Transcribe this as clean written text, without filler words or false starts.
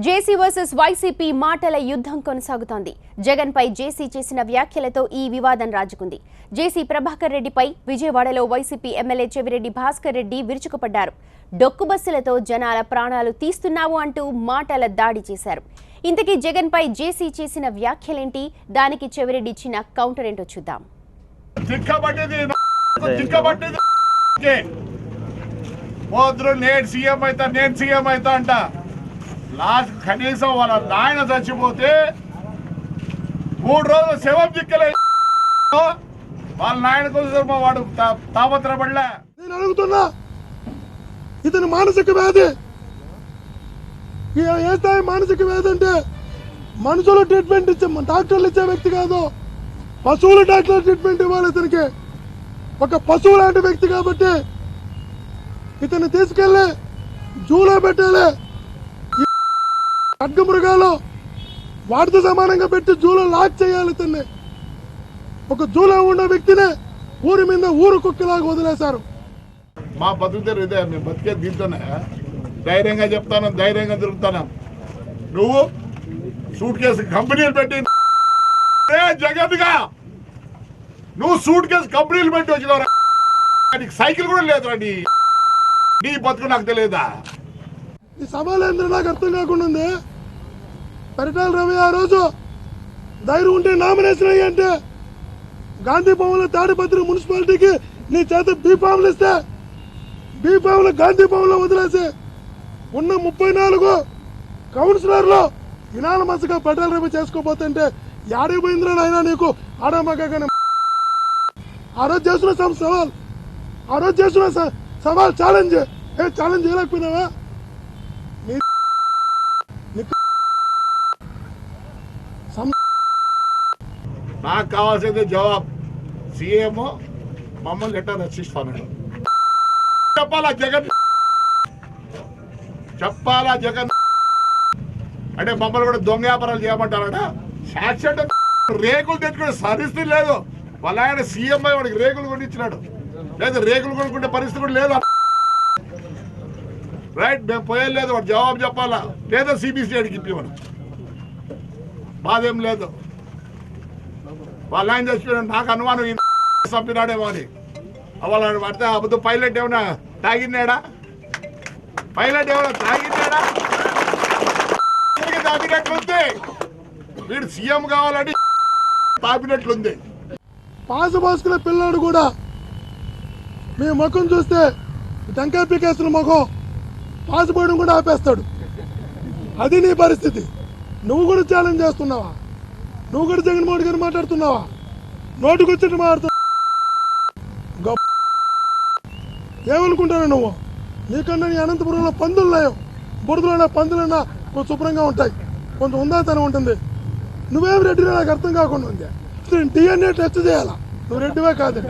జేసీ versus YCP మాటల యుద్ధం కొనసాగుతోంది. జగన్ పై జేసీ చేసిన వ్యాఖ్యలతో ఈ వివాదం రాజుకుంది. జేసీ ప్రభాకర్ రెడ్డిపై విజయవాడలో వైసీపీ ఎమ్మెల్యే చెవిరెడ్డి భాస్కర్ రెడ్డి విరుచుకుపడ్డారు. డొక్కు బస్సులతో జనాల ప్రాణాలు తీస్తున్నావు అంటూ మాటల దాడి చేశారు. ఇంతకీ జగన్ పై జేసీ చేసిన వ్యాఖ్యలేంటి, దానికి చెవిరెడ్డి ఇచ్చిన కౌంటర్ ఏంటో చూద్దాం. సీఎం అవుతా అంట. లాస్ట్ కనీసం వాళ్ళ నాయన చచ్చిపోతే 3 రోజులు శవం దిక్కలేదు. వాళ్ళ నాయన కోసం వాడు తాపత్రపడలే. నేను అడుగుతున్నా, ఇతను మానసిక వ్యాధి. ఏ స్థాయి మానసిక వ్యాధి అంటే మనుషులు ట్రీట్మెంట్ ఇచ్చే డాక్టర్లు ఇచ్చే వ్యక్తి కాదు, పశువుల డాక్టర్ ట్రీట్మెంట్ ఇవ్వాలి. ఇతనికి ఒక పశువు లాంటి వ్యక్తి కాబట్టి ఇతన్ని తీసుకెళ్లి జూలో పెట్టాలి. ఖడ్గ మృగాలు వాటితో సమానంగా పెట్టి జూలో లాక్ చేయాలి. ఇతన్ని ఒక జూలో ఉన్న వ్యక్తిని ఊరి మీద ఊరు కుక్కలాగా వదిలేశారు. మా బతుకుతారు ఇదే, మేము బతికే దీంతోనే. ధైర్యంగా చెప్తాను, ధైర్యంగా తిరుగుతాను. నువ్వు సూట్ కేసు కంపెనీలు పెట్టి జగత్గా నువ్వు సూట్ కేసు కంపెనీలు పెట్టి వచ్చినావు. సైకిల్ కూడా లేదు. నీ బతుకు నాకు తెలియదా? ఈ సమాలేంద్ర నాకు అర్థం కాకుండా ఉంది. పరిటాల రవి ఆ రోజు ధైర్యం ఉంటే నామినేషన్ అయ్యి అంటే గాంధీ భవన్లో తాడిపత్రి మున్సిపాలిటీకి నీ చేత బీఫామ్లు ఇస్తే బీఫామ్లు గాంధీ భవన్లో వదిలేసి ఉన్న 34 కౌన్సిలర్లు ఇనానమస్గా పరిటాల రవి చేసుకోపోతుంటే యాడికి పోయిందిరా అయినా నీకు ఆడమగానే. ఆ రోజు చేస్తున్న సవాల్, ఆ రోజు చేస్తున్న సవాల్ ఛాలెంజ్ చేయలేకపోయినావా? నాకు కావాల్సింది జవాబు. సీఎం మమ్మల్ని ఎట్లా రక్షిస్తాను చెప్పాలా జగన్, చెప్పాలా జగన్ అంటే మమ్మల్ని కూడా దొంగ వ్యాపారాలు చేయమంటారట. శాశ్వత రేకులు తెచ్చుకునే పరిస్థితి లేదు. వాళ్ళ ఆయన సీఎం వాడికి రేకులు కొనిచ్చినాడు. లేదు రేకులు కొనుక్కుంటే పరిస్థితి కూడా లేదు. రైట్, మేము పోయలేదు. వాడు జవాబు చెప్పాలా, లేదా సిబిసి అడిగి ఇప్పమని. బాధేం లేదు. వాళ్ళ ఆయన చచ్చిపోయినాడు. నాకు అనుమానం చంపినాడేమో అని. వాళ్ళని పడితే అబద్ధం. పైలట్ ఏమైనా తాగినాడా? పైలట్ ఏమైనా తాగినాడా? తాగినట్లుంది. వీడు సీఎం కావాలని తాపినట్లుంది. పాస పోసుకునే పిల్లాడు కూడా మీ ముఖం చూస్తే టెంకాయ పీకేస్తున్న ముఖం పాసిపోవడం కూడా ఆపేస్తాడు. అది నీ పరిస్థితి. నువ్వు కూడా ఛాలెంజ్ చేస్తున్నావా? నువ్వు కూడా జగన్మోహన్ గారు మాట్లాడుతున్నావా? నోటికి వచ్చి మాట్లాడుతున్నావు. ఏమనుకుంటాను నువ్వు? నీకన్నా నీ అనంతపురంలో పందులు లేవు. బురదలో పందులన్నా కొంచెం శుభ్రంగా ఉంటాయి, కొంచెం ఉందాతనం ఉంటుంది. నువ్వేం రెడ్డినా నాకు అర్థం కాకుండా ఉంది. DNA టెస్ట్ చేయాలా? నువ్వు రెడ్డివే కాదు.